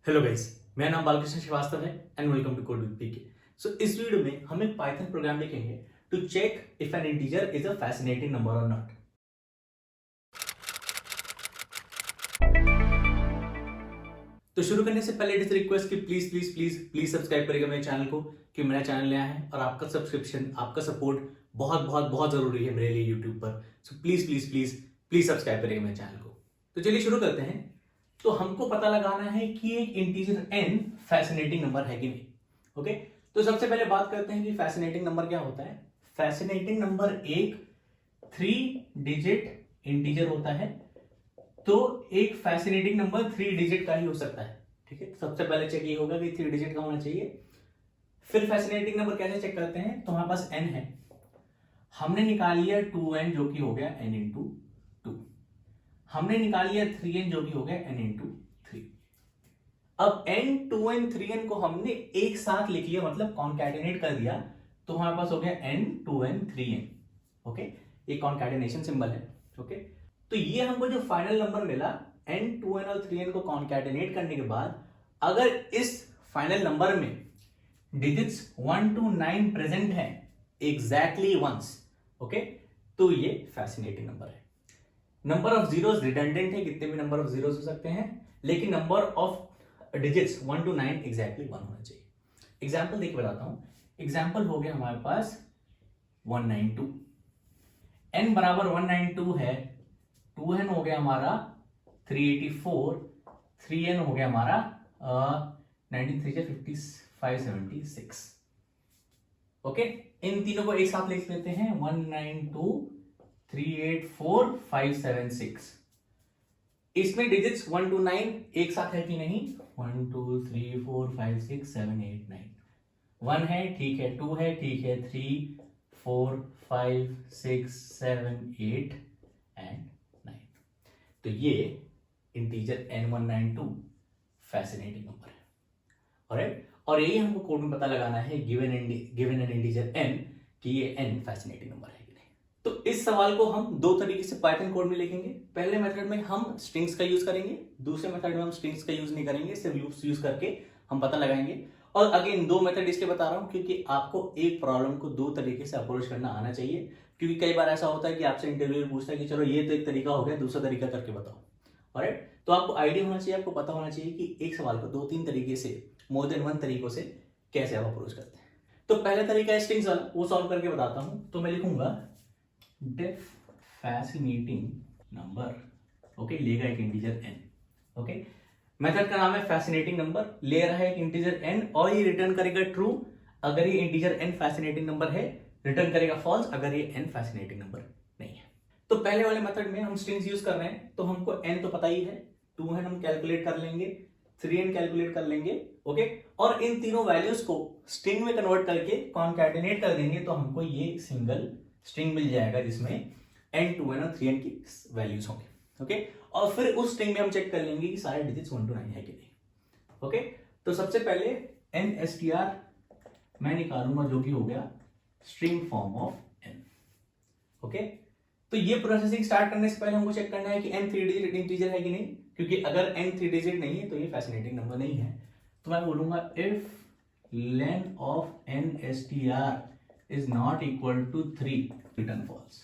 Hello guys, मेरा नाम बालकृष्ण श्रीवास्तव है and welcome to code with PK. So इस वीडियो में हम एक पाइथन प्रोग्राम लिखेंगे to check if an integer is a fascinating number और नॉट। तो शुरू करने से पहले इट इज रिक्वेस्ट कि please please please please subscribe करिएगा मेरे चैनल को, कि मेरा चैनल नया है और आपका सब्सक्रिप्शन, आपका सपोर्ट बहुत बहुत बहुत जरूरी है मेरे लिए यूट्यूब पर। So please please please please subscribe करिएगा मेरे चैनल को। तो चलिए शुरू करते हैं। तो हमको पता लगाना है कि एक इंटीजर n फैसिनेटिंग नंबर है कि नहीं। ओके, तो सबसे पहले बात करते हैं कि फैसिनेटिंग नंबर क्या होता है। फैसिनेटिंग नंबर एक 3 डिजिट इंटीजर होता है। तो एक फैसिनेटिंग नंबर 3 डिजिट का ही हो सकता है। ठीक है, सबसे पहले चेक ये होगा कि 3 डिजिट का होना चाहिए। फिर फैसिनेटिंग नंबर कैसे चेक करते हैं, तो हमारे पास n है, हमने निकाल लिया 2n जो कि हो गया n इंटू 2, हमने निकाल लिया 3n जो कि हो गया n इंटू 3। अब n 2n 3n को हमने एक साथ लिख लिया, मतलब कॉन्कैटिनेट कर दिया, तो हमारे पास हो गया n 2n 3n। ओके, ये कॉन्कैटिनेशन सिंबल है। ओके, तो ये हमको जो फाइनल नंबर मिला n 2n और 3n को कॉन्कैटिनेट करने के बाद अगर इस फाइनल नंबर में डिजिट्स 1 to 9 प्रेजेंट है एग्जैक्टली वंस, ओके, तो ये फैसिनेटिंग नंबर है। नंबर ऑफ जीरोस रिडंडेंट है, कितने भी नंबर ऑफ जीरोस हो सकते हैं, लेकिन number of digits 1 to 9 exactly 1 होना चाहिए। एग्जांपल देखिए बताता हूं। एग्जांपल हो गया हमारे पास 192, n बराबर 192 है, 2n हो गया हमारा 384, 3n हो गया हमारा 576। ओके, इन तीनों को एक साथ लिख लेते हैं 192 384 576। इसमें डिजिट्स 1 to 9 एक साथ है कि नहीं, 1 2 3 4 5 6 7 8 9, 1 है ठीक है, 2 है ठीक है, 3 4 5 6 7 8 एंड 9। तो ये इंटीजर n192 फैसिनेटिंग नंबर है। ऑलराइट, और यही हमको कोड में पता लगाना है गिवन एन इंटीजर n कि ये n फैसिनेटिंग नंबर है कि नहीं। तो इस सवाल को हम दो तरीके से पाइथन कोड में लिखेंगे। पहले मेथड में हम स्ट्रिंग्स का यूज करेंगे, दूसरे मेथड में हम स्ट्रिंग्स का यूज नहीं करेंगे, सिर्फ लूप्स यूज करके हम पता लगाएंगे। और अगेन दो मेथड इसलिए बता रहा हूं क्योंकि आपको एक प्रॉब्लम को दो तरीके से अप्रोच करना आना चाहिए। क्योंकि कई बार ऐसा होता है कि आपसे इंटरव्यू पूछता है कि चलो ये तो एक तरीका हो गया, दूसरा तरीका करके बताओ। ऑलराइट, तो आपको आइडिया होना चाहिए, आपको पता होना चाहिए कि एक सवाल को 2-3 तरीके से, मोर देन 1 तरीकों से कैसे आप अप्रोच करते हैं। तो पहला तरीका है स्ट्रिंग्स वाला, वो सॉल्व करके बताता हूं। तो मैं लिखूंगा डिफ फैसिनेटिंग नंबर, ओके, लेगा एक इंटीजर n। ओके, मेथड का नाम है फैसिनेटिंग नंबर, ले रहा है एक इंटीजर n और ये रिटर्न करेगा ट्रू अगर ये इंटीजर n फैसिनेटिंग नंबर है, रिटर्न करेगा फॉल्स अगर ये n फैसिनेटिंग नंबर नहीं है। तो पहले वाले मेथड में हम स्ट्रिंग्स यूज कर रहे हैं, तो हमको n तो पता ही है, 2n हम कैलकुलेट कर लेंगे, 3n कैलकुलेट कर लेंगे। ओके, और इन तीनों वैल्यूज को स्ट्रिंग में कन्वर्ट करके कॉन्कैटिनेट कर देंगे, तो हमको ये सिंगल स्ट्रिंग मिल जाएगा जिसमें n 2n और 3n की वैल्यूज होंगे। ओके, और फिर उस स्ट्रिंग में हम चेक कर लेंगे कि सारे डिजिट्स 1 to 9 है कि नहीं। ओके, तो सबसे पहले nstr मैं निकालूंगा जो कि हो गया string form of n। Okay, तो ये प्रोसेसिंग स्टार्ट करने से पहले हमको चेक करना है कि n 3 डिजिट इंटीजर है कि नहीं, क्योंकि अगर n 3 डिजिट नहीं है तो ये फैसिनेटिंग नंबर नहीं है। तो मैं बोलूंगा if len of nstr is not equal to 3, return false।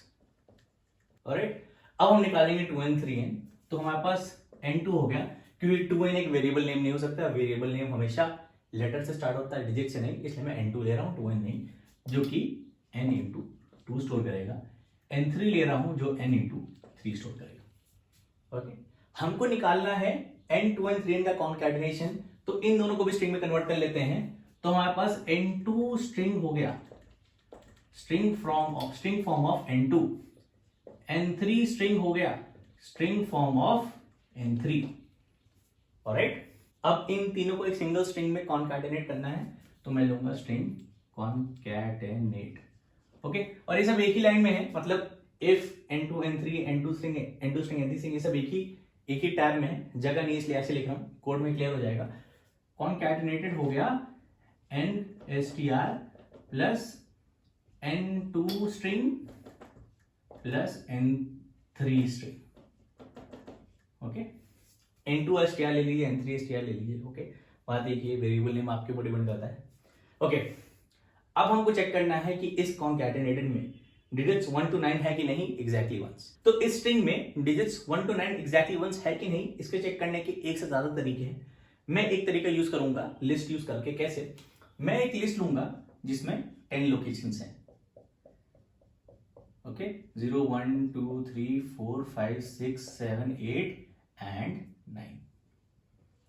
Alright, अब हम निकालेंगे 2n 3n, तो हमारे पास n2 हो गया, क्योंकि 2n एक वेरिएबल नेम नहीं हो सकता, वेरिएबल नेम हमेशा लेटर से स्टार्ट होता है, डिजिट से नहीं, इसलिए मैं n2 ले रहा हूं, 2n नहीं, जो कि n इंटू 2 स्टोर करेगा। n3 ले रहा हूं जो n इंटू 3 स्टोर करेगा। ओके, हमको निकालना है n 2n 3n का कॉन्कैटिनेशन, तो इन दोनों को भी स्ट्रिंग में कन्वर्ट कर लेते हैं। तो हमारे पास n2 स्ट्रिंग हो गया, string form of n2, n3 string हो गया string form of n3। Alright, अब इन तीनों को एक सिंगल स्ट्रिंग में कॉन्कैटिनेट करना है, तो मैं लूंगा स्ट्रिंग कॉन्कैटिनेट। ओके, और ये सब एक ही लाइन में है, मतलब if n2 n3 n2 string n2 string n3 string ये सब एक ही टैब में है, जगह नहीं इसलिए ऐसे लिख रहा हूं, कोड में क्लियर हो जाएगा। कॉन्कैटिनेटेड हो गया nstr plus n2 string plus n3 string. Okay, N2 str ले लीजिए, N3 str ले लीजिए। ओके, बात देखिए वेरिएबल नेम आपके ऊपर डिपेंड करता है। ओके, अब हमको चेक करना है कि इस कॉन्कैटिनेटेड में डिजिट्स 1 to 9 है कि नहीं, एग्जैक्टली वंस। तो इस स्ट्रिंग में डिजिट्स 1 to 9 एग्जैक्टली वंस है कि नहीं, इसके चेक करने के एक से ज्यादा तरीके हैं। मैं एक तरीका यूज करूंगा लिस्ट यूज करके। कैसे? मैं एक लिस्ट लूंगा जिसमें 10 लोकेशंस हैं। Okay, 0 1 2 3 4 5 6 7 8 and 9।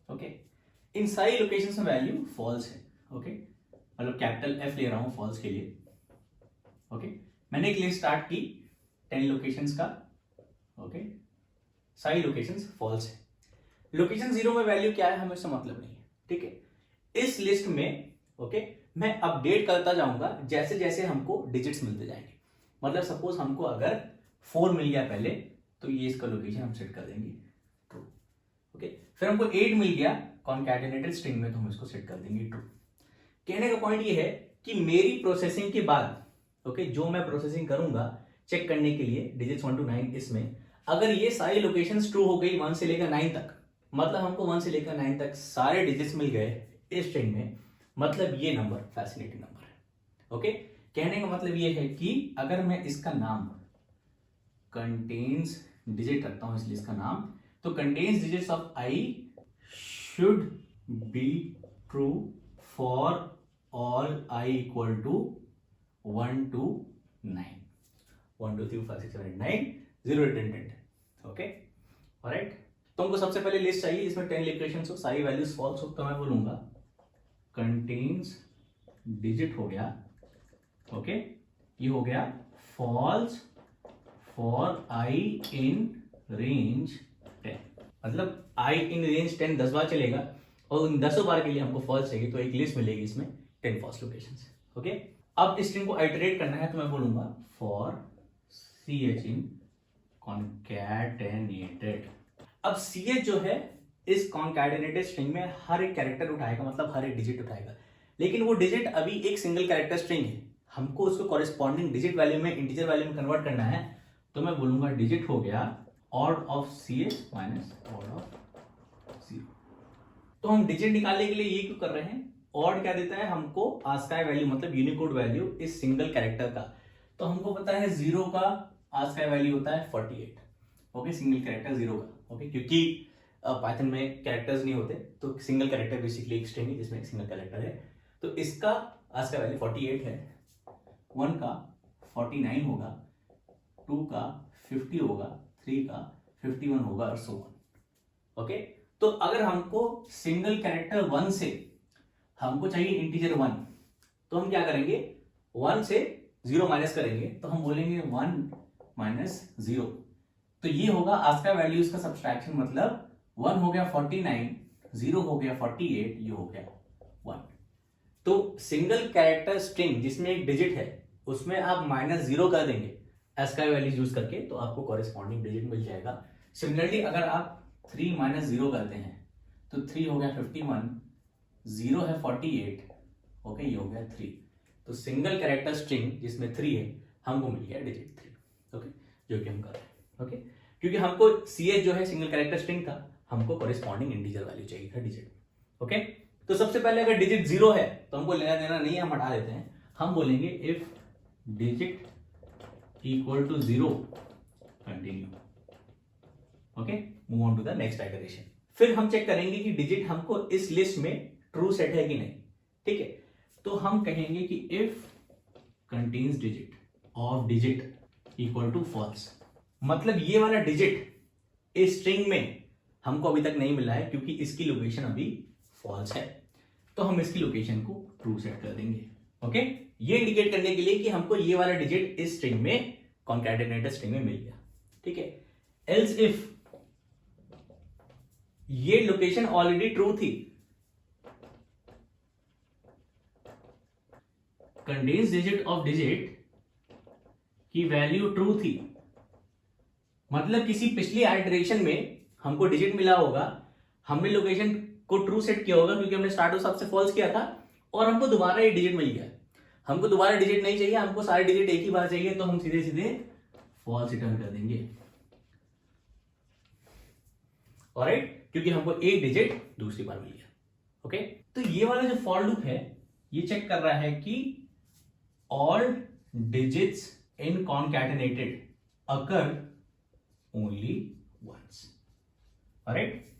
ओके, इन सारी लोकेशंस में वैल्यू फॉल्स है। ओके, मतलब कैपिटल F ले रहा हूं फॉल्स के लिए। ओके, मैंने एक लिस्ट स्टार्ट की 10 लोकेशंस का। ओके, सारी लोकेशंस फॉल्स है। लोकेशन 0 में वैल्यू क्या है हमें उससे मतलब नहीं है। ठीक है, इस लिस्ट में ओके मैं अपडेट करता जाऊंगा जैसे जैसे हमको डिजिट्स मिलते जाएंगे। मतलब सपोज हमको अगर 4 मिल गया पहले, तो ये इसका लोकेशन हम सेट कर देंगे ट्रू। ओके, फिर हमको 8 मिल गया कॉन्कैटिनेटेड स्ट्रिंग में, तो हम इसको सेट कर देंगे ट्रू। कहने का पॉइंट ये है कि मेरी प्रोसेसिंग के बाद ओके जो मैं प्रोसेसिंग करूंगा चेक करने के लिए डिजिट्स 1 to 9 इसमें, अगर ये सारी लोकेशंस ट्रू हो गई 1 से लेकर 9 तक, मतलब हमको 1 से लेकर 9 तक सारे डिजिट्स मिल गए इस स्ट्रिंग में, मतलब ये नंबर फैसिनेटिंग नंबर है। ओके, कहने का मतलब ये है कि अगर मैं इसका नाम कंटेन्स डिजिट रखता हूं, इसलिए इसका नाम, तो contains digits of i should be true for all i equal to 1 to 9, 1 2 3 4 5 6 7 8 9 0 8 10 10। Okay, alright. तो हमको सबसे पहले लिस्ट चाहिए जिसमें 10 लोकेशंस हो, सारी वैल्यूज फॉल्स हो, तो मैं बोलूंगा कंटेन्स डिजिट हो गया। ओके, ये हो गया false for i in range 10। मतलब आई इन रेंज 10 10 बार चलेगा और उन 10 बार के लिए हमको फॉल्स चाहिए, तो एक लिस्ट मिलेगी इसमें 10 फॉल्स लोकेशंस। ओके, अब इस स्ट्रिंग को आइटरेट करना है, तो मैं बोलूंगा फॉर ch इन कॉन्कैटिनेटेड। अब ch जो है इस कॉन्कैटिनेटेड स्ट्रिंग में हर एक कैरेक्टर उठाएगा, मतलब हर एक डिजिट उठाएगा, लेकिन वो डिजिट अभी एक सिंगल कैरेक्टर स्ट्रिंग है, हमको उसको कॉरेस्पॉन्डिंग डिजिट वैल्यू में, इंटीजर वैल्यू में कन्वर्ट करना है। तो मैं बोलूंगा डिजिट हो गया odd of ch minus odd of 0। तो हम डिजिट निकालने के लिए ये क्यों कर रहे हैं? ऑड क्या देता है हमको? आस्काई वैल्यू, मतलब यूनिकोड वैल्यू इस सिंगल कैरेक्टर का। तो हमको पता है 0 का आस्काई वैल्यू होता है 48। ओके, सिंगल कैरेक्टर 0 का। ओके, क्योंकि पाइथन में कैरेक्टर्स नहीं होते, तो सिंगल कैरेक्टर बेसिकली एक स्ट्रिंग है जिसमें एक सिंगल कैरेक्टर है। तो इसका आस्काई वैल्यू 48 है, 1 का 49 होगा, 2 का 50 होगा, 3 का 51 होगा और सो ऑन। ओके, तो अगर हमको सिंगल कैरेक्टर 1 से हमको चाहिए इंटीजर 1, तो हम क्या करेंगे? 1 से 0 माइनस करेंगे, तो हम बोलेंगे 1 माइनस 0। तो ये होगा आस्काई वैल्यूज का सब्सट्रैक्शन, मतलब 1 हो गया 49, 0 हो गया 48, ये हो गया 1। तो सिंगल कैरेक्टर स्ट्रिंग जिसमें एक डिजिट है उसमें आप -0 कर देंगे आस्काई वैल्यूज यूज करके, तो आपको कॉरेस्पॉन्डिंग डिजिट मिल जाएगा। सिमिलरली अगर आप 3 - 0 करते हैं तो 3 हो गया 51, 0 है 48। ओके, ये हो गया 3। तो सिंगल कैरेक्टर स्ट्रिंग जिसमें 3 है हमको मिल गया डिजिट 3। ओके, जो कि हम कर रहे हैं। ओके, क्योंकि हमको ch जो है सिंगल कैरेक्टर स्ट्रिंग था, हमको कॉरेस्पॉन्डिंग इंटीजर वैल्यू चाहिए था डिजिट। ओके, तो सबसे पहले अगर डिजिट 0 है तो हमको लेना देना नहीं है, हम हटा देते हैं। हम बोलेंगे if digit equal to 0 continue. Okay, move on to the next iteration. फिर हम चेक करेंगे कि डिजिट हमको इस लिस्ट में ट्रू सेट है कि नहीं। ठीक है, तो हम कहेंगे कि if contains digit of digit equal to false, मतलब ये वाला डिजिट इस स्ट्रिंग में हमको अभी तक नहीं मिला है क्योंकि इसकी लोकेशन अभी फॉल्स है, तो हम इसकी लोकेशन को ट्रू सेट कर देंगे। ओके, ये इंडिकेट करने के लिए कि हमको ये वाला डिजिट इस स्ट्रिंग में, कॉन्कैटिनेटेड स्ट्रिंग में मिल गया। ठीक है, एल्स इफ ये लोकेशन ऑलरेडी ट्रू थी, कंटेन्स डिजिट ऑफ डिजिट की वैल्यू ट्रू थी, मतलब किसी पिछली आइटरेशन में हमको डिजिट मिला होगा, हमने लोकेशन को ट्रू सेट किया होगा क्योंकि हमने स्टार्ट ऑफ से फॉल्स किया था, और हमको दोबारा ये डिजिट मिल गया। हमको दोबारा डिजिट नहीं चाहिए, हमको सारे डिजिट एक ही बार चाहिए, तो हम सीधे सीधे फॉल्स रिटर्न कर देंगे। ऑलराइट, क्योंकि हमको एक डिजिट दूसरी बार मिल गया। ओके, तो ये वाला जो फॉर लूप है ये चेक कर रहा है कि all digits in concatenated occur only once. Alright,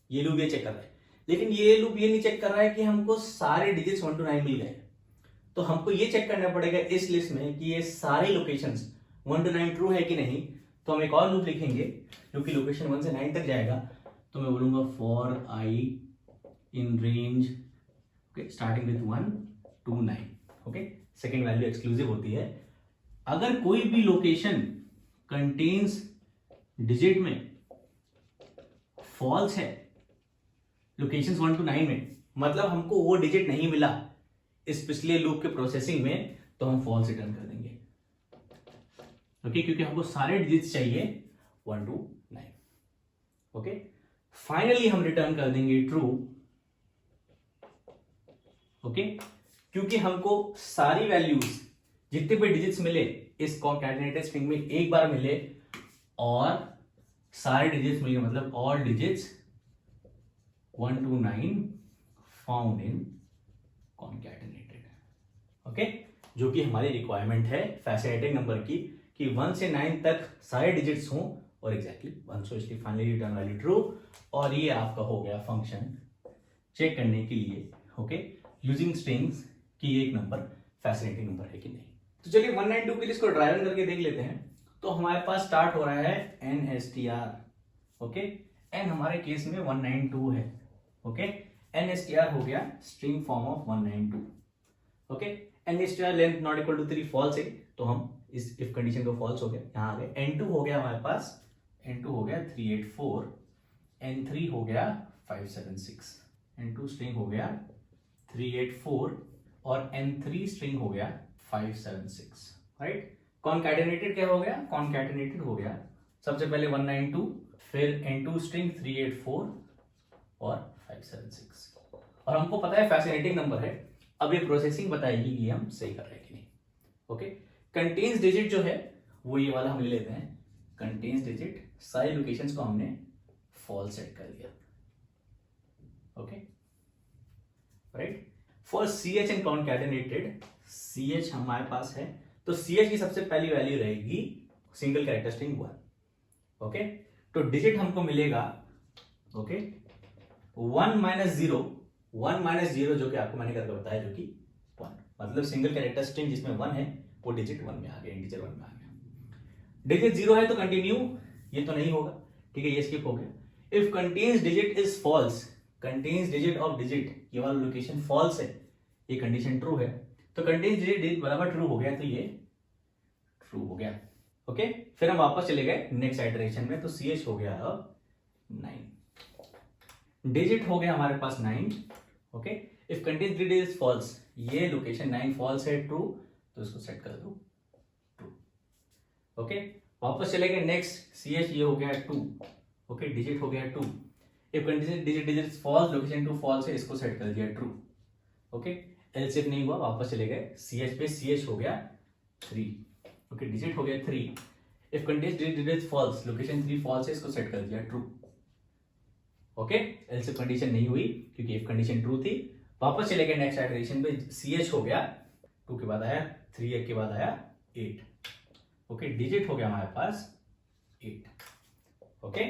ये लूप ये चेक कर रहा है, लेकिन ये लूप ये नहीं चेक कर रहा है कि हमको सारे डिजिट्स 1 to 9 मिल गए। तो हमको ये चेक करना पड़ेगा इस लिस्ट में कि ये सारे लोकेशंस 1 to 9 ट्रू है कि नहीं। तो हम एक और लूप लिखेंगे जो कि लोकेशन 1 से 9 तक जाएगा। तो मैं बोलूंगा for i in range starting with 1 to 9। Okay, second value exclusive होती है। अगर कोई भी लोकेशन कंटेन्स डिजिट में फॉल्स है लोकेशंस 1 to 9 में, मतलब हमको वो डिजिट नहीं मिला इस पिछले लूप के प्रोसेसिंग में, तो हम फॉल्स रिटर्न कर देंगे। ओके, क्योंकि हमको सारे डिजिट्स चाहिए 1 to 9। ओके, फाइनली हम रिटर्न कर देंगे ट्रू। ओके, क्योंकि हमको सारी वैल्यूज जितने भी डिजिट्स मिले इस कॉन्कैटिनेटेड स्ट्रिंग में एक बार मिले और सारे डिजिट्स मिल गए, मतलब all digits 1 to 9 found in concatenated. Okay, जो कि हमारी रिक्वायरमेंट है फैसिनेटिंग नंबर की कि 1 से 9 तक सारे डिजिट्स हों और एग्जैक्टली 1, सो इसलिए फाइनली रिटर्न वैल्यू ट्रू। और ये आपका हो गया फंक्शन चेक करने के लिए, ओके, यूजिंग स्ट्रिंग्स कि एक नंबर फैसिनेटिंग नंबर है कि नहीं। तो चलिए 192 के लिए इसको ड्राई रन करके देख लेते हैं। तो हमारे पास स्टार्ट हो रहा है NSTR। ओके, एन हमारे केस में 192 है। ओके, NSTR हो गया string form of 192। Okay, NSTR length not equal to 3 false है, तो हम इस इफ कंडीशन को फॉल्स हो गया, यहाँ आ गए। N2 हो गया हमारे पास, N2 हो गया 384, N3 हो गया 576, N2 स्ट्रिंग हो गया 384 और N3 स्ट्रिंग हो गया 576। राइट, कॉन्कैटिनेटेड क्या हो गया, कॉन्कैटिनेटेड हो गया सबसे पहले 192, फिर N2 स्ट्रिंग 384 और 576। और हमको पता है फैसिनेटिंग नंबर है, अब ये प्रोसेसिंग बताएगी कि हम सही कर रहे हैं कि नहीं। ओके, कंटेन्स डिजिट जो है वो ये वाला हम ले लेते हैं। कंटेन्स डिजिट सारी लोकेशंस को हमने फॉल्स सेट कर दिया। Okay, right, for CH and concatenated, CH हमारे पास है तो CH की सबसे पहली वैल्यू रहेगी सिंगल कैरेक्टर स्ट्रिंग 1। ओके, तो डिजिट हमको मिलेगा, ओके, 1 minus 0 जो कि आपको मैंने करके बताया, जो कि 1, मतलब सिंगल कैरेक्टर स्ट्रिंग जिसमें 1 है वो डिजिट 1 में आ गया, इंटीजर 1 में आ गया। डिजिट 0 है तो कंटिन्यू, ये तो नहीं होगा, ठीक है, ये स्किप हो गया। If contains digit is false, contains digit of digit, ये वाला लोकेशन फॉल्स है, ये कंडीशन ट्रू है, तो कंटेन्स डिजिट बराबर ट्रू हो गया, तो ये ट्रू हो गया। ओके, फिर हम वापस चले गए नेक्स्ट आइटरेशन में, तो CH हो गया अब 9, डिजिट हो गया हमारे पास 9। Okay, if contains digit is false, ये लोकेशन 9 फॉल्स है, ट्रू, तो इसको सेट कर दो ट्रू। ओके, वापस चले गए नेक्स्ट, CH ये हो गया 2। ओके, डिजिट हो गया 2। If contains digit is false, location 2 false है, इसको सेट कर दिया ट्रू। ओके, एल्स इफ नहीं हुआ, वापस चले गए CH पे, CH हो गया 3। ओके, डिजिट हो गया 3। If contains digit is false, location 3 false है, इसको सेट कर दिया true. Okay, else if condition नहीं हुई क्योंकि इफ कंडीशन ट्रू थी। वापस चले गए नेक्स्ट आइटरेशन पे, CH हो गया 2 के बाद आया 3, 1 के बाद आया 8। ओके, डिजिट हो गया हमारे पास 8। Okay,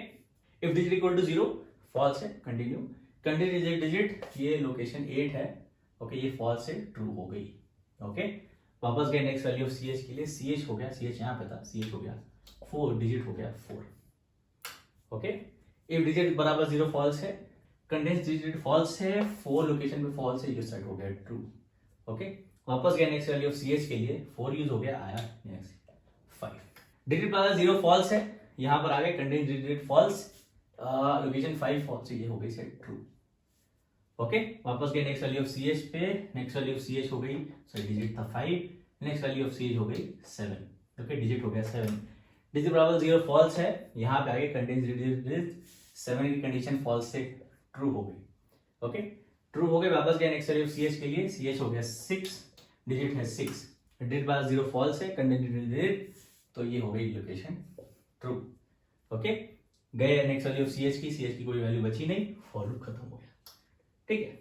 if digit equal to 0 false है, कंटिन्यू। कंटिन्यू डिजिट ये लोकेशन 8 है, ओके, ये फॉल्स है, ट्रू हो गई। ओके, वापस गए नेक्स्ट वैल्यू ऑफ CH के लिए, CH हो गया, CH यहाँ पे था, CH हो गया 4, डिजिट हो गया 4। ओके, इफ डिजिट बराबर 0 फॉल्स है, कंटेन्स डिजिट फॉल्स है, 4 लोकेशन पे फॉल्स है, ये साइड हो गया ट्रू। ओके, वापस गए नेक्स्ट वैल्यू ऑफ CH के लिए, 4 यूज हो गया, आया नेक्स्ट 5। डिजिट बराबर 0 फॉल्स है, यहां पर आ गए contains digit false, location 5 false है, ये हो गई सेट ट्रू। ओके, वापस गए नेक्स्ट वैल्यू ऑफ CH पे, नेक्स्ट वैल्यू ऑफ CH हो गई, सॉरी डिजिट था 5, नेक्स्ट वैल्यू ऑफ CH हो गई 7। ओके, डिजिट हो गया 7। डिजिट बराबर 0 फॉल्स है, यहां पे आगे कंटेन्स डिजिट 7 की कंडीशन फॉल्स से ट्रू हो गई। ओके, ट्रू हो गए, वापस गए नेक्स्ट वैल्यू ऑफ CH के लिए, CH हो गया 6, डिजिट है 6। डिजिट बराबर 0 फॉल्स है, कंटेन्स डिजिट, तो ये हो गई लोकेशन ट्रू। ओके, गए next value of C H की कोई वैल्यू बची नहीं, फॉर लूप खत्म हो गया। ठीक है,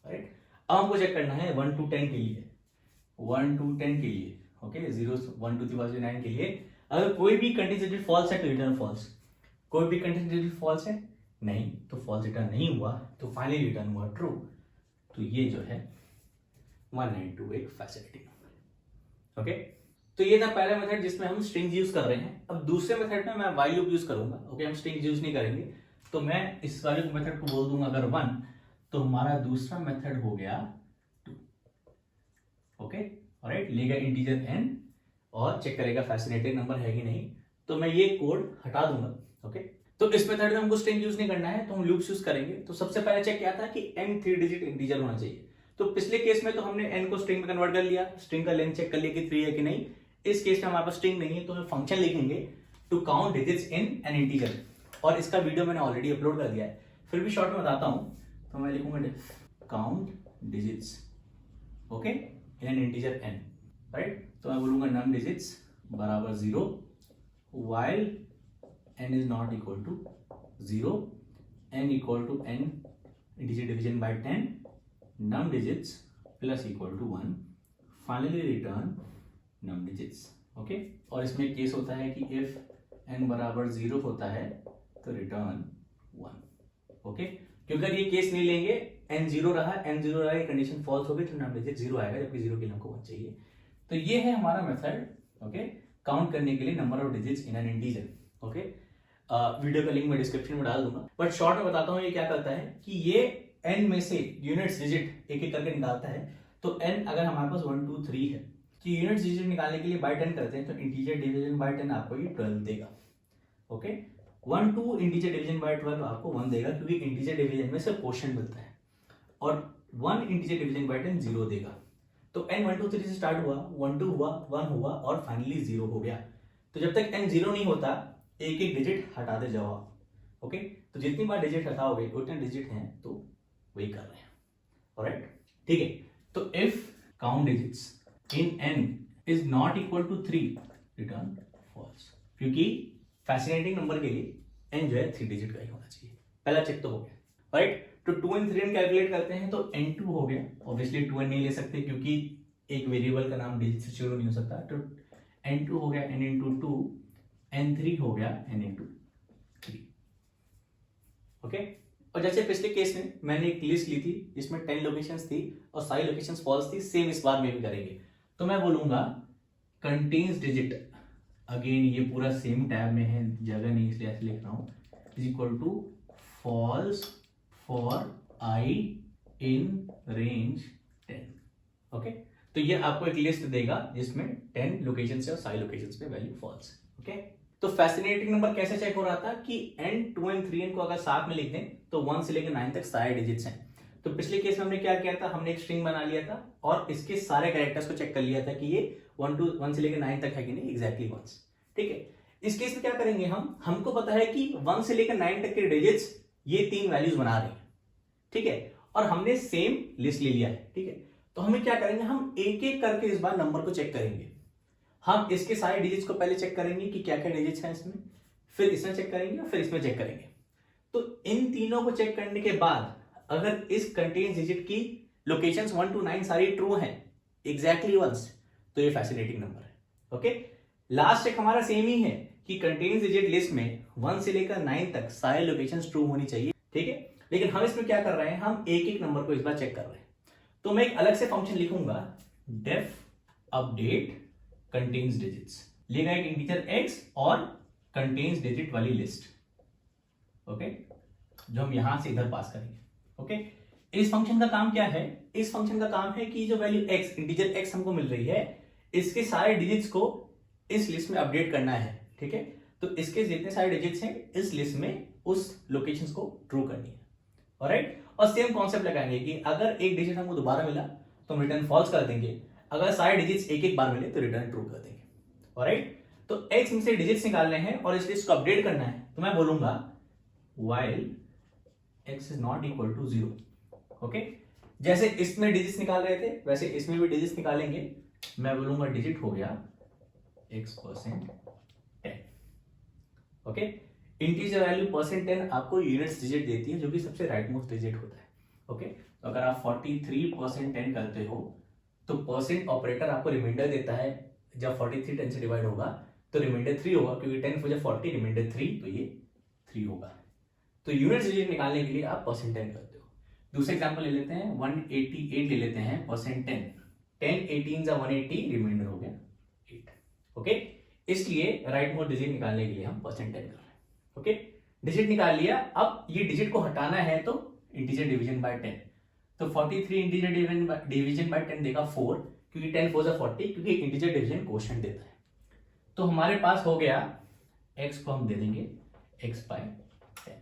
राइट। अब हमको चेक करना है 1 to 10 के लिए, 1 to 10 के लिए, ओके, 0 1 to the power 9 के लिए अगर कोई भी कंटीन्यूअस फॉल्स है तो रिटर्न फॉल्स, कोई भी कंटीन्यूअस फॉल्स है नहीं तो फॉल्स रिटर्न नहीं हुआ, तो फाइनली रिटर्न हुआ ट्रू। तो ये जो है 192 एक फैसिलिटी नंबर। ओके, तो ये था पहला मेथड जिसमें हम स्ट्रिंग्स यूज कर रहे हैं। अब दूसरे मेथड में मैं व्हाइल लूप यूज करूंगा। ओके, हम स्ट्रिंग्स यूज नहीं करेंगे, तो मैं इस वाले मेथड को बोल दूंगा अगर 1, तो हमारा दूसरा मेथड हो गया 2। ओके, ऑलराइट, लेगा इंटीजर n और चेक करेगा फैसिनेटिंग नंबर है कि नहीं, तो मैं ये कोड हटा दूंगा। ओके, तो इस मेथड में हमको स्ट्रिंग यूज नहीं करना है, तो हम लूप्स यूज करेंगे। तो सबसे पहले चेक किया था कि n 3 डिजिट इंटीजर होना चाहिए। तो पिछले केस में तो हमने n को स्ट्रिंग में कन्वर्ट कर लिया, स्ट्रिंग का लेंथ चेक कर लिया कि 3 है कि नहीं। इस केस में हमारे पास स्ट्रिंग नहीं है, तो हम फंक्शन लिखेंगे to count digits in an integer, और इसका वीडियो मैंने ऑलरेडी अपलोड कर दिया है, फिर भी शॉर्ट में बताता हूं। तो मैं लिखूंगा count digits, okay, in an integer n, right. तो मैं बोलूंगा नम डिजिट्स बराबर 0 while n is not equal to 0, n equal to n integer division by 10, num digits plus equal to 1, finally return num digits। Okay, और इसमें case होता है कि if n बराबर 0 होता है तो रिटर्न 1। ओके, क्योंकि अगर ये केस नहीं लेंगे, n 0 रहा, ये कंडीशन फॉल्स हो गई तो नम डिजिट 0 आएगा, जबकि 0 के लिए हमको 1 चाहिए। तो ये है हमारा मेथड, ओके, काउंट करने के लिए number of digits in an integer. Okay, video का लिंक मैं डिस्क्रिप्शन में डाल दूंगा, बट शॉर्ट में बताता हूँ ये क्या करता है कि ये n में से यूनिट्स डिजिट एक एक करके निकालता है। तो n अगर हमारे पास 1 2 3 है, कि यूनिट्स डिजिट निकालने के लिए बाय 10 करते हैं, तो इंटीजर डिवीजन बाय 10 आपको ये 12 देगा। ओके, 1 2 इंटीजर डिवीजन बाय 12 आपको 1 देगा, क्योंकि इंटीजर डिवीजन में से क्वोशिएंट मिलता है, और 1 इंटीजर डिवीजन बाय 10 0 देगा। तो n 1 2 3 से स्टार्ट हुआ, 1 2 हुआ, 1 हुआ और फाइनली 0 हो गया। तो जब तक n 0 नहीं होता, एक एक डिजिट हटाते जाओ आप। ओके, तो जितनी बार डिजिट हटाओगे उतने डिजिट हैं, तो वही कर रहे हैं। ऑलराइट, ठीक है। तो if count digits in n is not equal to 3, return false, क्योंकि फैसिनेटिंग नंबर के लिए n जो है 3 डिजिट का ही होना चाहिए। पहला चेक तो हो गया, राइट। तो 2 and 3 कैलकुलेट करते हैं, तो n2 हो गया। ऑब्वियसली 2n नहीं ले सकते क्योंकि एक वेरिएबल का नाम डिजिट से शुरू नहीं हो सकता, तो n2 हो गया n into 2, n3 हो गया n into 3। ओके, और जैसे पिछले केस में मैंने एक लिस्ट ली थी जिसमें 10 लोकेशंस थी और सारी लोकेशंस फॉल्स थी, सेम इस बार में भी करेंगे। तो मैं बोलूंगा कंटेन्स डिजिट, अगेन ये पूरा सेम टैब में है, जगह नहीं इसलिए ऐसे लिख रहा हूं, is equal to false for i in range 10। Okay, तो ये आपको एक लिस्ट देगा जिसमें 10 लोकेशन है और सारी लोकेशंस पे वैल्यू फॉल्स है। ओके, तो फैसिनेटिंग नंबर कैसे चेक हो रहा था कि n 2 and 3n को अगर साथ में लिख दें तो 1 से लेकर 9 तक सारे डिजिट्स हैं। तो पिछले केस में हमने क्या किया था, हमने एक स्ट्रिंग बना लिया था और इसके सारे कैरेक्टर्स को चेक कर लिया था कि ये 1 से लेकर 9 तक है कि नहीं, एग्जैक्टली वंस। ठीक है, इस केस में क्या करेंगे हमको पता है कि 1 से लेकर 9 तक के डिजिट्स ये 3 वैल्यूज बना रहे हैं। ठीक है, और हमने सेम लिस्ट ले लिया है। ठीक है, तो हमें क्या करेंगे, हम एक एक करके इस बार नंबर को चेक करेंगे। हम इसके सारे डिजिट्स को पहले चेक करेंगे कि क्या क्या डिजिट्स हैं इसमें, फिर इसमें चेक करेंगे और फिर इसमें चेक करेंगे। तो इन तीनों को चेक करने के बाद अगर इस कंटेन्स डिजिट की लोकेशंस 1 to 9 सारी ट्रू हैं, एग्जैक्टली वंस, तो ये फैसिनेटिंग नंबर है। ओके, लास्ट चेक हमारा सेम ही है कि कंटेन्स डिजिट लिस्ट में 1 से लेकर 9 तक सारे लोकेशंस ट्रू होनी चाहिए। ठीक है, लेकिन हम इसमें क्या कर रहे हैं, हम एक एक नंबर को इस बार चेक कर रहे हैं। तो मैं एक अलग से फंक्शन लिखूंगा, डेफ अपडेट कंटेन्स डिजिट्स, लेगा एक इंटीजर x और कंटेन्स डिजिट वाली लिस्ट। ओके, जो हम यहां से इधर पास करेंगे। ओके, इस फंक्शन का काम क्या है, इस फंक्शन का काम है कि जो वैल्यू x, इंटीजर x हमको मिल रही है, इसके सारे डिजिट्स को इस लिस्ट में अपडेट करना है। ठीक है, तो इसके जितने सारे डिजिट्स हैं इस लिस्ट में उस लोकेशंस को ट्रू करनी है। ऑलराइट, और सेम कॉन्सेप्ट लगाएंगे कि अगर एक डिजिट हमको दोबारा मिला तो हम रिटर्न फॉल्स कर देंगे, अगर सारे डिजिट्स एक एक बार मिले तो रिटर्न ट्रू कर देंगे। ऑलराइट, तो x में से डिजिट्स निकालने हैं और इस लिस्ट को अपडेट करना है, तो मैं बोलूंगा while x is not equal to 0। Okay, जैसे इसमें डिजिट्स निकाल रहे थे वैसे इसमें भी डिजिट्स निकालेंगे। मैं बोलूंगा डिजिट हो गया x% 10। ओके, इंटीजर वैल्यू %10 आपको यूनिट्स डिजिट देती है, जो कि सबसे राइट मोस्ट डिजिट होता है। ओके, तो अगर आप 43% करते हो तो परसेंट ऑपरेटर आपको रिमाइंडर देता है। जब 43 10 से डिवाइड होगा तो रिमाइंडर 3 होगा, क्योंकि 10 4 40 रिमाइंडर 3, तो ये 3 होगा। तो यूनिट्स डिजिट निकालने के लिए आप %10 करते हो। दूसरा एग्जांपल ले लेते हैं, 188 ले लेते हैं %10, 10 18 जा 180, रिमाइंडर हो गया 8। ओके, इसलिए राइट मोस्ट डिजिट निकालने के लिए हम %10 कर रहे हैं। ओके, डिजिट निकाल लिया। अब ये डिजिट को हटाना है तो इंटीजर डिवीजन बाय 10, तो 43 इंटीजर डिवीजन बाय 10 देगा 4, क्योंकि 10 4 40, क्योंकि इंटीजर डिवीजन क्वोशिएंट देता है। तो हमारे पास हो गया x को हम दे देंगे x बाय 10।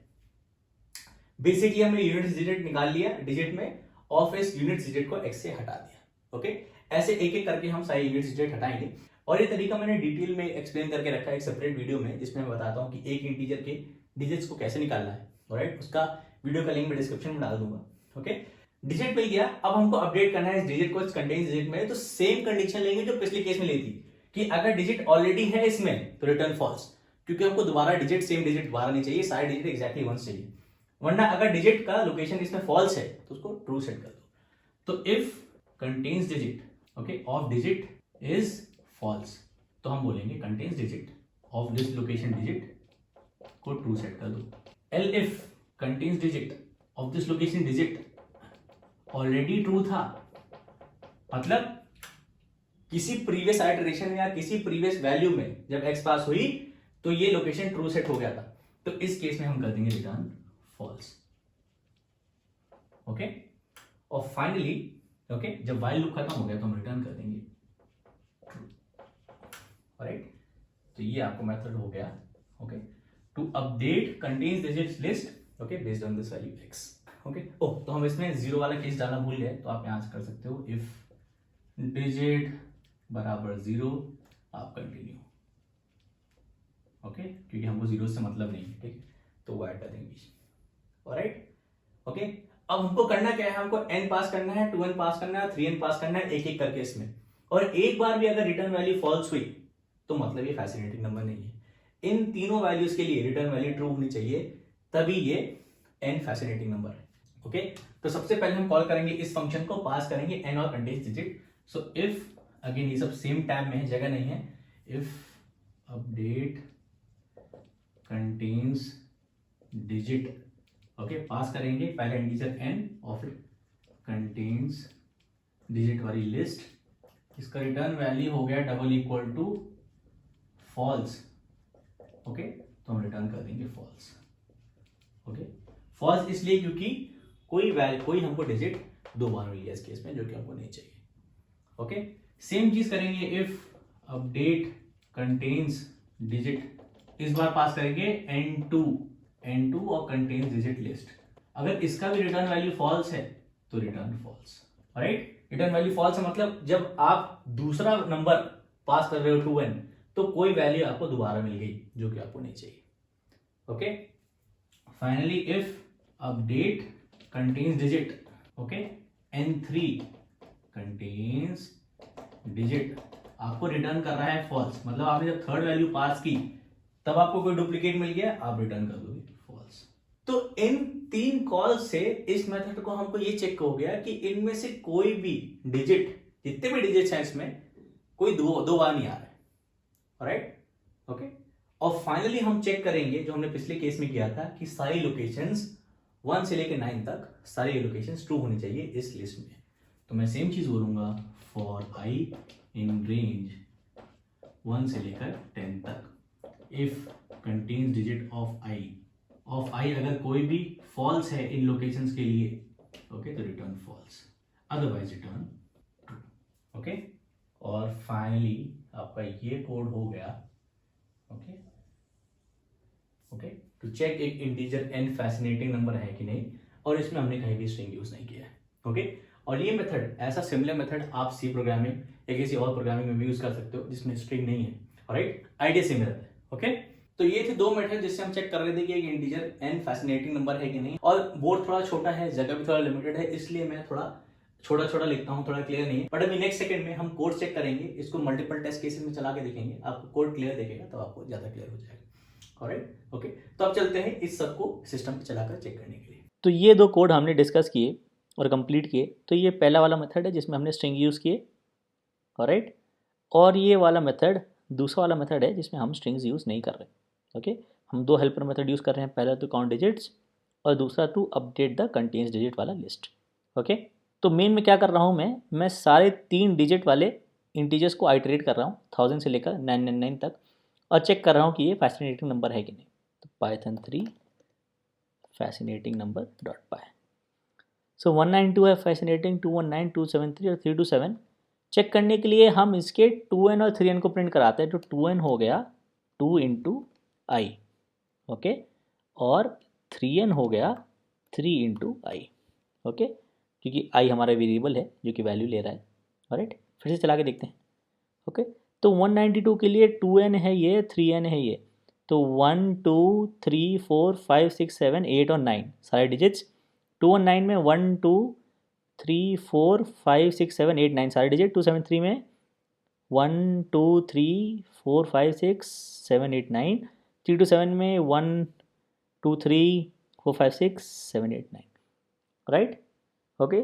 बेसिकली हमने यूनिट डिजिट निकाल लिया डिजिट में, और फिर इस यूनिट डिजिट को x से हटा दिया। ओके, ऐसे एक एक करके हम सारे यूनिट डिजिट हटाएंगे, और ये तरीका मैंने डिटेल में एक्सप्लेन करके रखा है एक सेपरेट वीडियो में, जिसमें मैं बताता हूँ कि एक इंटीजर के डिजिट्स को कैसे निकालना है। ऑलराइट, उसका वीडियो का लिंक मैं डिस्क्रिप्शन में डाल दूंगा। ओके, डिजिट मिल गया। अब हमको अपडेट करना है इस डिजिट को, कंटेन्स डिजिट में, तो सेम कंडीशन लेंगे जो पिछले केस में ली थी, कि अगर डिजिट ऑलरेडी है इसमें तो रिटर्न फॉल्स, क्योंकि हमको दोबारा डिजिट सेम डिजिट दोबारा नहीं चाहिए, सारे डिजिट एक्जैक्टली वंस चाहिए। वरना अगर डिजिट का लोकेशन इसमें फॉल्स है तो उसको ट्रू सेट कर दो। तो if contains digit okay of digit is false, तो हम बोलेंगे contains digit of this location digit को ट्रू सेट कर दो। Elif contains digit of this location digit already true था, मतलब किसी प्रीवियस आइटरेशन या किसी प्रीवियस वैल्यू में जब x पास हुई तो ये लोकेशन ट्रू सेट हो गया था, तो इस केस में हम कर देंगे रिटर्न फॉल्स। ओके, और फाइनली ओके जब while लूप खत्म हो गया तो हम रिटर्न कर देंगे ट्रू। ऑलराइट, तो ये आपको मेथड हो गया। Okay, to update contains digits list okay based on this value x। Okay, oh तो हम इसमें जीरो वाला केस डालना भूल गए, तो आप यहां से कर सकते हो इफ डिजिट बराबर 0 आप कंटिन्यू। ओके, क्योंकि हमको जीरो से मतलब नहीं है, ठीक, तो वो ऐड कर देंगे। ऑलराइट, ओके, अब हमको करना क्या है, हमको n पास करना है, 2n पास करना है, 3n पास करना है, एक एक करके इसमें, और एक बार भी अगर रिटर्न वैल्यू फॉल्स हुई तो मतलब ये फैसिनेटिंग नंबर नहीं है। इन तीनों वैल्यूज के लिए रिटर्न वैल्यू ट्रू होनी चाहिए, तभी ये n फैसिनेटिंग नंबर है। ओके, तो सबसे पहले हम कॉल करेंगे इस फंक्शन को, पास करेंगे n और contains digit. So if again ये सब सेम टैब में है, जगह नहीं है, if update contains digit okay pass करेंगे पहले इंटीजर n और फिर कंटेन्स डिजिट वाली लिस्ट, इसका रिटर्न वैल्यू हो गया double equal to false. Okay, तो हम रिटर्न कर देंगे फॉल्स। ओके, फॉल्स इसलिए क्योंकि कोई हमको डिजिट दो बार मिल गया इस केस में, जो कि हमको नहीं चाहिए। ओके, सेम चीज करेंगे इफ अपडेट कंटेन्स डिजिट, इस बार पास करेंगे n2 और कंटेन्स डिजिट लिस्ट। अगर इसका भी रिटर्न वैल्यू फॉल्स है तो return false. Right, return value false है मतलब जब आप दूसरा नंबर पास कर रहे हो 2n, तो कोई वैल्यू आपको दोबारा मिल गई जो कि आपको नहीं चाहिए। Okay, finally if update contains digit okay n3 contains digit आपको रिटर्न कर रहा है फॉल्स, मतलब आपने जब थर्ड वैल्यू पास की तब आपको कोई डुप्लीकेट मिल गया, आप रिटर्न कर दोगे फॉल्स। तो इन तीन कॉल से इस मेथड को हमको ये चेक हो गया कि इनमें से कोई भी डिजिट, जितने भी डिजिट्स हैं इसमें, कोई दो बार नहीं आ रहा है। राइट, ओके, और फाइनली हम चेक करेंगे जो हमने पिछले केस में किया था कि सारी लोकेशंस 1 से लेकर 9 तक सारी लोकेशंस ट्रू होनी चाहिए इस लिस्ट में। तो मैं सेम चीज बोलूंगा फॉर i इन रेंज 1 से लेकर 10 तक, if contains digit of i अगर कोई भी फॉल्स है इन लोकेशंस के लिए ओके तो return false, otherwise return true. Okay, और फाइनली आपका ये कोड हो गया। ओके ओके, टू चेक एक इंटीजर n फैसिनेटिंग नंबर है कि नहीं, और इसमें हमने कहीं भी स्ट्रिंग यूज नहीं किया है। ओके, और ये मेथड, ऐसा सिमिलर मेथड आप सी प्रोग्रामिंग या किसी और प्रोग्रामिंग में भी यूज कर सकते हो जिसमें स्ट्रिंग नहीं है। राइट, आइडिया सिमिलर है। ओके, तो ये थे दो मेथड जिससे हम चेक कर रहे थे कि एक इंटीजर n फैसिनेटिंग नंबर है कि नहीं। और बोर्ड थोड़ा छोटा है, जगह भी थोड़ा लिमिटेड है, इसलिए मैं थोड़ा छोटा लिखता हूँ, थोड़ा क्लियर नहीं है। बट अभी नेक्स्ट सेकंड में हम कोड चेक करेंगे, इसको मल्टीपल टेस्ट केसेस में चला के देखेंगे, आपको कोड क्लियर देखेगा तो आपको ज्यादा क्लियर हो जाएगा। Alright, okay. तो अब चलते हैं इस सब को सिस्टम पे चलाकर चेक करने के लिए। तो ये 2 कोड हमने डिस्कस किए और कंप्लीट किए। तो ये पहला वाला मेथड है जिसमें हमने स्ट्रिंग यूज़ किए, ऑलराइट। और ये वाला मेथड दूसरा वाला मेथड है जिसमें हम स्ट्रिंग्स यूज़ नहीं कर रहे, ओके। हम 2 हेल्पर मेथड यूज़ कर रहे हैं, पहला तो काउंट डिजिट्स और दूसरा to update the contains digit वाला लिस्ट, ओके। तो मेन में क्या कर रहा हूँ मैं सारे 3 डिजिट वाले इंटीजर्स को आइटरेट कर रहा हूँ 1000 से लेकर 999 तक, और चेक कर रहा हूँ कि ये फैसिनेटिंग नंबर है कि नहीं। तो पाइथन 3 फैसिनेटिंग नंबर डॉट पाई। सो 192 है फैसिनेटिंग, 219, 273 और 327। चेक करने के लिए हम इसके 2n और 3n को प्रिंट कराते हैं। तो 2n हो गया 2 इंटू आई, ओके, और 3n हो गया 3 इंटू आई, ओके, क्योंकि आई हमारा वेरिएबल है जो कि वैल्यू ले रहा है, ऑलराइट। फिर से चला के देखते हैं, ओके। तो 192 के लिए 2n है ये, 3n है ये। तो 1 2 3 4 5 6 7 8 और 9 सारे डिजिट्स। 219 में 1 2 3 4 5 6 7 8 9 सारे डिजिट। 273 में 1 2 3 4 5 6 7 8 9। 327 में 1 2 3 4 5 6 7 8 9, राइट, ओके।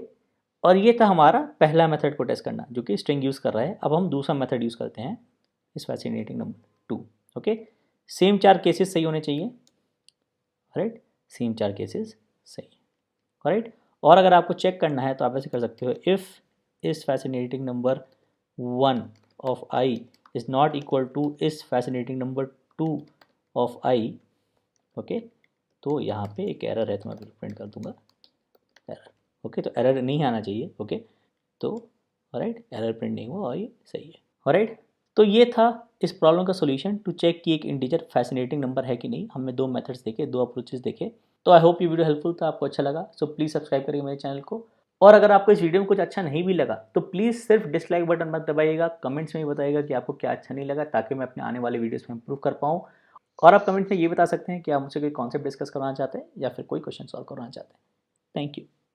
और ये था हमारा पहला मेथड को टेस्ट करना जो कि स्ट्रिंग यूज़ कर रहा है। अब हम दूसरा मेथड यूज़ करते हैं, इस fascinating number 2, okay. Same 4 cases सही होने चाहिए, राइट, सेम 4 केसेस सही, राइट। और अगर आपको चेक करना है तो आप ऐसे कर सकते हो, इफ़ इस fascinating number 1 of i is not equal to इस fascinating number 2 of i, okay. तो यहाँ पे एक एरर है तो मैं प्रिंट कर दूंगा एरर, ओके। तो एरर नहीं आना चाहिए, ओके। तो ऑलराइट, एरर प्रिंट नहीं हुआ और ये सही है, ऑलराइट। तो ये था इस प्रॉब्लम का सॉल्यूशन टू चेक कि एक इंटीजर फैसिनेटिंग नंबर है कि नहीं। हमने 2 मेथड्स देखे, 2 अप्रोचेस देखे। तो आई होप ये वीडियो हेल्पफुल था, आपको अच्छा लगा। सो प्लीज़ सब्सक्राइब करिए मेरे चैनल को। और अगर आपको इस वीडियो में कुछ अच्छा नहीं भी लगा तो प्लीज़ सिर्फ डिसलाइक बटन मत दबाइएगा, कमेंट्स में ही बताइएगा कि आपको क्या अच्छा नहीं लगा, ताकि मैं अपने आने वाले वीडियोस में इंप्रूव कर पाऊँ। और आप कमेंट में ये बता सकते हैं कि आप मुझसे कोई कॉन्सेप्ट डिस्कस करना चाहते हैं या फिर कोई क्वेश्चन सॉल्व करना चाहते हैं। Thank you.